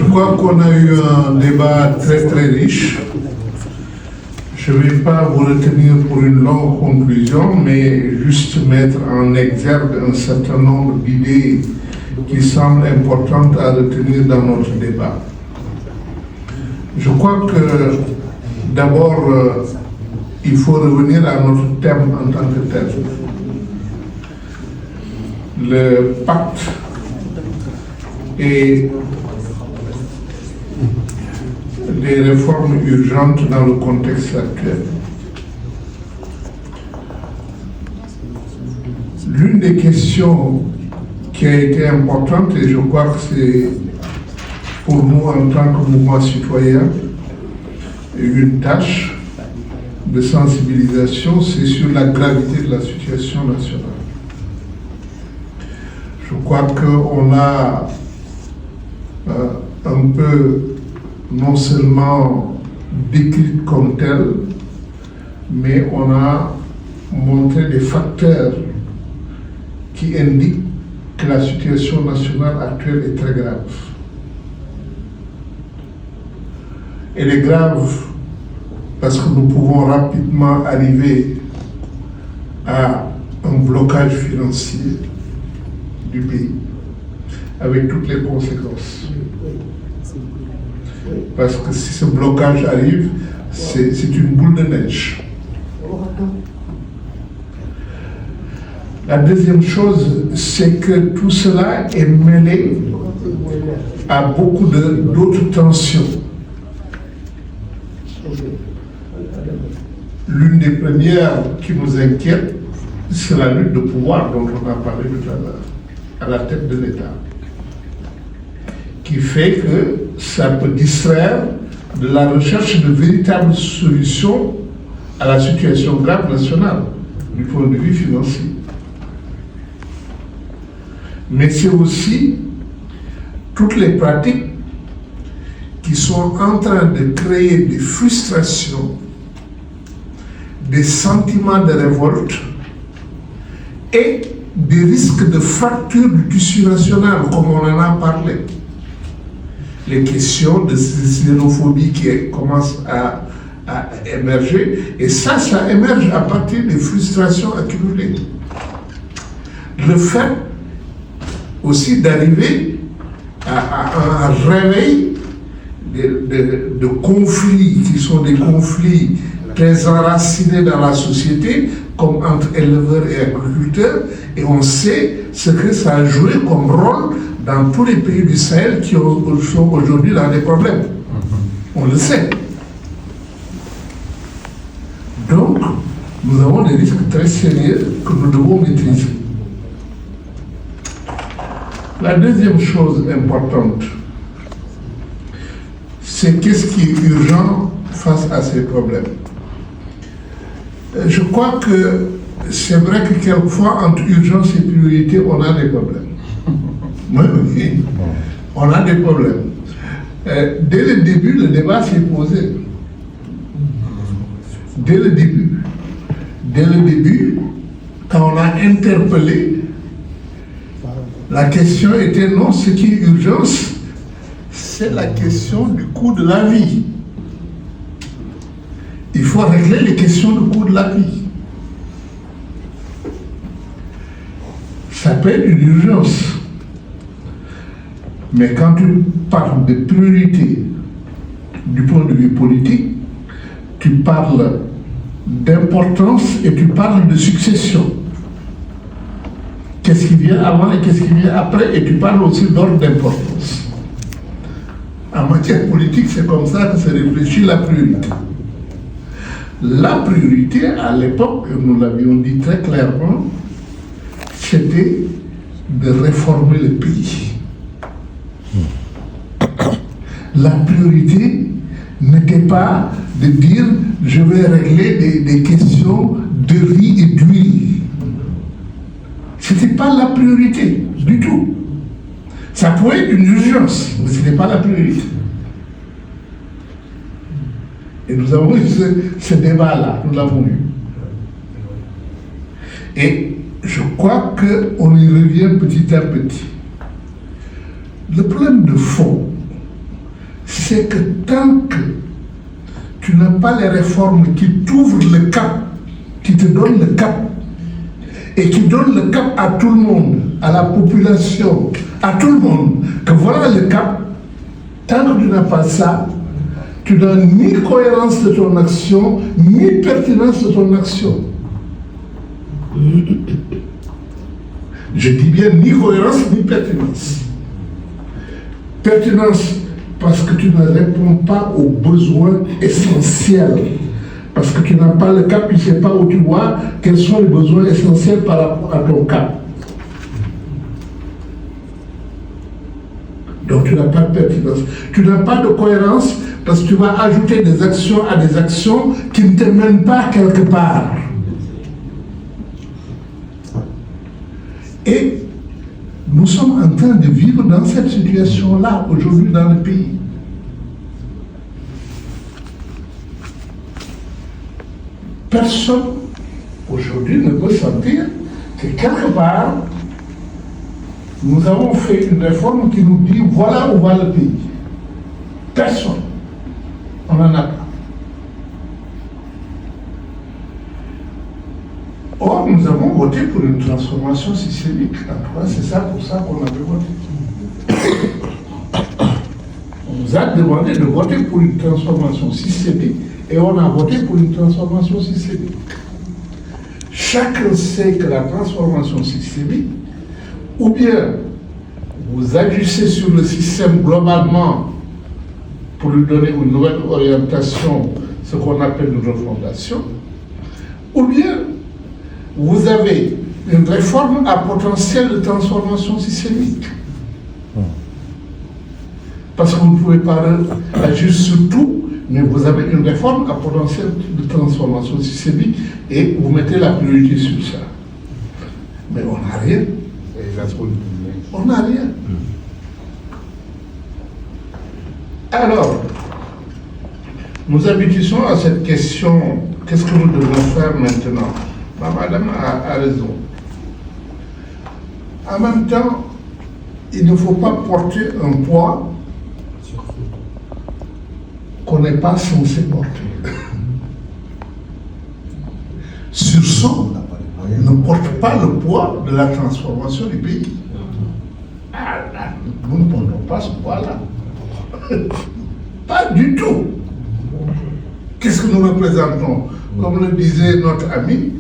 crois qu'on a eu un débat très très riche. Je ne vais pas vous retenir pour une longue conclusion, mais juste mettre en exergue un certain nombre d'idées qui semblent importantes à retenir dans notre débat. Je crois que d'abord, il faut revenir à notre thème en tant que tel. Le pacte et les réformes urgentes dans le contexte actuel. L'une des questions qui a été importante, et je crois que c'est pour nous en tant que mouvement citoyen une tâche de sensibilisation, c'est sur la gravité de la situation nationale. Je crois qu'on a un peu non seulement décrite comme telle, mais on a montré des facteurs qui indiquent que la situation nationale actuelle est très grave. Elle est grave parce que nous pouvons rapidement arriver à un blocage financier du pays, avec toutes les conséquences. Parce que si ce blocage arrive, c'est une boule de neige. La deuxième chose, c'est que tout cela est mêlé à beaucoup d'autres tensions. L'une des premières qui nous inquiète, c'est la lutte de pouvoir dont on a parlé tout à l'heure, à la tête de l'État, qui fait que ça peut distraire de la recherche de véritables solutions à la situation grave nationale, du point de vue financier. Mais c'est aussi toutes les pratiques qui sont en train de créer des frustrations, des sentiments de révolte et des risques de fracture du tissu national, comme on en a parlé. Les questions de xénophobie qui commencent à émerger, et ça émerge à partir des frustrations accumulées. Le fait aussi d'arriver à un réveil de conflits qui sont des conflits très enracinés dans la société, comme entre éleveurs et agriculteurs, et on sait ce que ça a joué comme rôle dans tous les pays du Sahel qui sont aujourd'hui dans des problèmes. On le sait. Donc, nous avons des risques très sérieux que nous devons maîtriser. La deuxième chose importante, c'est qu'est-ce qui est urgent face à ces problèmes. Je crois que c'est vrai que quelquefois, entre urgence et priorité, on a des problèmes. Oui, on a des problèmes. Dès le début, le débat s'est posé. Dès le début, quand on a interpellé, la question était non, ce qui est urgence, c'est la question du coût de la vie. Il faut régler les questions du coût de la vie. Ça peut être une urgence. Mais quand tu parles de priorité du point de vue politique, tu parles d'importance et tu parles de succession. Qu'est-ce qui vient avant et qu'est-ce qui vient après, et tu parles aussi d'ordre d'importance. En matière politique, c'est comme ça que se réfléchit la priorité. La priorité, à l'époque, nous l'avions dit très clairement, c'était de réformer le pays. La priorité n'était pas de dire je vais régler des questions de riz et d'huile. Ce n'était pas la priorité du tout. Ça pouvait être une urgence, mais ce n'était pas la priorité. Et nous avons eu ce débat-là, nous l'avons eu. Et je crois qu'on y revient petit à petit. Le problème de fond, c'est que tant que tu n'as pas les réformes qui t'ouvrent le cap, qui te donnent le cap, et qui donnent le cap à tout le monde, à la population, à tout le monde, que voilà le cap, tant que tu n'as pas ça, tu n'as ni cohérence de ton action, ni pertinence de ton action. Je dis bien ni cohérence, ni pertinence. Pertinence parce que tu ne réponds pas aux besoins essentiels. Parce que tu n'as pas le cap, tu ne sais pas où tu vois, quels sont les besoins essentiels par rapport à ton cap. Donc tu n'as pas de pertinence. Tu n'as pas de cohérence parce que tu vas ajouter des actions à des actions qui ne te mènent pas quelque part. Et nous sommes en train de vivre dans cette situation-là aujourd'hui dans le pays. Personne aujourd'hui ne peut sentir que quelque part, nous avons fait une réforme qui nous dit voilà où va le pays. Personne. On n'en a pas. Or, nous avons voté pour une transformation systémique. En tout cas, c'est ça pour ça qu'on avait voté. On nous a demandé de voter pour une transformation systémique et on a voté pour une transformation systémique. Chacun sait que la transformation systémique, ou bien vous agissez sur le système globalement pour lui donner une nouvelle orientation, ce qu'on appelle une refondation, ou bien vous avez une réforme à potentiel de transformation systémique. Parce que vous ne pouvez pas agir sur tout, mais vous avez une réforme à potentiel de transformation systémique et vous mettez la priorité sur ça. Mais on n'a rien. On n'a rien. Alors, nous aboutissons à cette question, qu'est-ce que nous devons faire maintenant? Madame a raison. En même temps, il ne faut pas porter un poids qu'on n'est pas censé porter. Sursaut ne porte pas le poids de la transformation du pays. Nous ne portons pas ce poids-là. Pas du tout. Qu'est-ce que nous représentons? Comme le disait notre ami,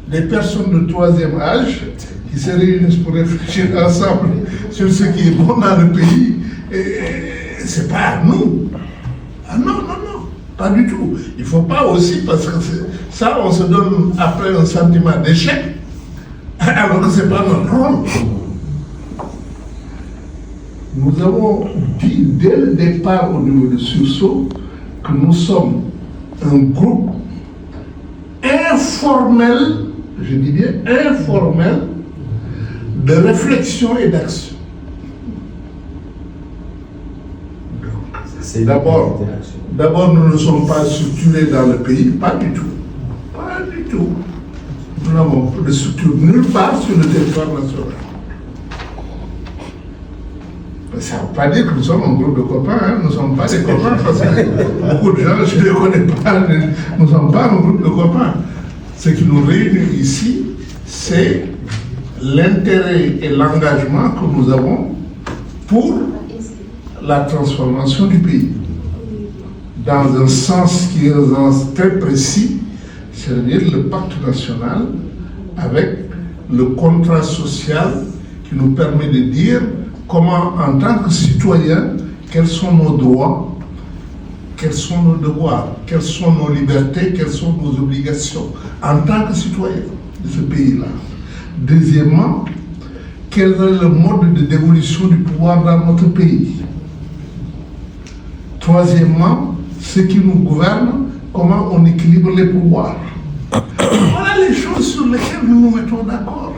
les personnes de troisième âge qui se réunissent pour réfléchir ensemble sur ce qui est bon dans le pays, c'est pas à nous. Ah non, non, non, pas du tout. Il ne faut pas aussi, parce que ça, on se donne après un sentiment d'échec, alors que ce n'est pas notre rôle. Nous avons dit dès le départ au niveau de Sursaut que nous sommes un groupe informel, je dis bien informel, de réflexion et d'action. D'abord, nous ne sommes pas structurés dans le pays, pas du tout. Pas du tout. Nous n'avons de structure nulle part sur le territoire national. Ça ne veut pas dire que nous sommes un groupe de copains, hein. Nous ne sommes pas des copains, parce que beaucoup de gens, je ne les connais pas, nous ne sommes pas un groupe de copains. Ce qui nous réunit ici, c'est l'intérêt et l'engagement que nous avons pour la transformation du pays. Dans un sens qui est un sens très précis, c'est-à-dire le pacte national avec le contrat social qui nous permet de dire comment, en tant que citoyens, quels sont nos droits, quels sont nos devoirs, quelles sont nos libertés, quelles sont nos obligations, en tant que citoyens de ce pays-là. Deuxièmement, quel est le mode de dévolution du pouvoir dans notre pays. Troisièmement, ce qui nous gouverne, comment on équilibre les pouvoirs. Voilà les choses sur lesquelles nous nous mettons d'accord.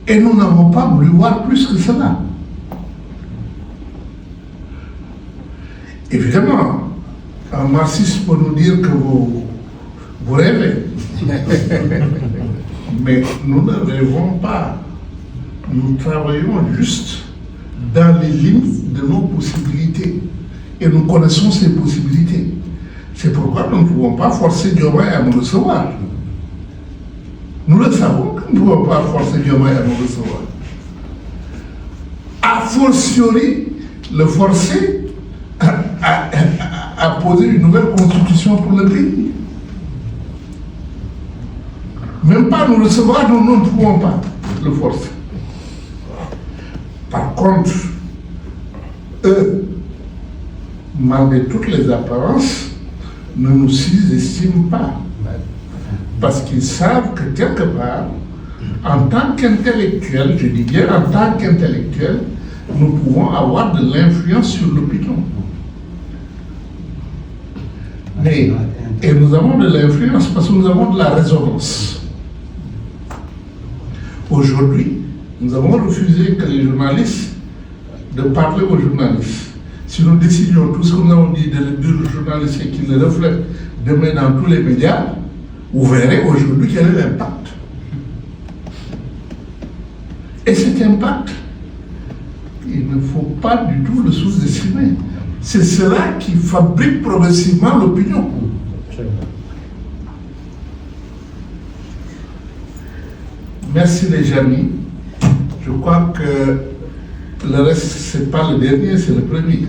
Et nous n'avons pas voulu voir plus que cela. Évidemment, un marxiste peut nous dire que vous rêvez. Mais nous ne rêvons pas. Nous travaillons juste dans les limites de nos possibilités. Et nous connaissons ces possibilités. C'est pourquoi nous ne pouvons pas forcer Diomaye à nous recevoir. Nous le savons que nous ne pouvons pas forcer Diomaye à nous recevoir. A fortiori, le forcer à poser une nouvelle constitution pour le pays. Même pas nous recevoir, nous ne pouvons pas le forcer. Par contre, eux, malgré toutes les apparences, ne nous sous-estiment pas. Parce qu'ils savent que quelque part, en tant qu'intellectuels, je dis bien en tant qu'intellectuels, nous pouvons avoir de l'influence sur l'opinion. Et nous avons de l'influence parce que nous avons de la résonance. Aujourd'hui, nous avons refusé que les journalistes de parler aux journalistes. Si nous décidions tout ce que nous avons dit de le dire aux journalistes et qu'ils le reflètent demain dans tous les médias, vous verrez aujourd'hui quel est l'impact. Et cet impact, il ne faut pas du tout le sous-estimer. C'est cela qui fabrique progressivement l'opinion. Merci les amis. Je crois que le reste, ce n'est pas le dernier, c'est le premier.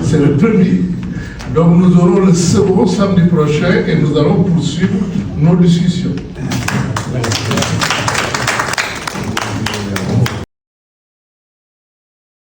C'est le premier. Donc nous aurons le second samedi prochain et nous allons poursuivre nos discussions.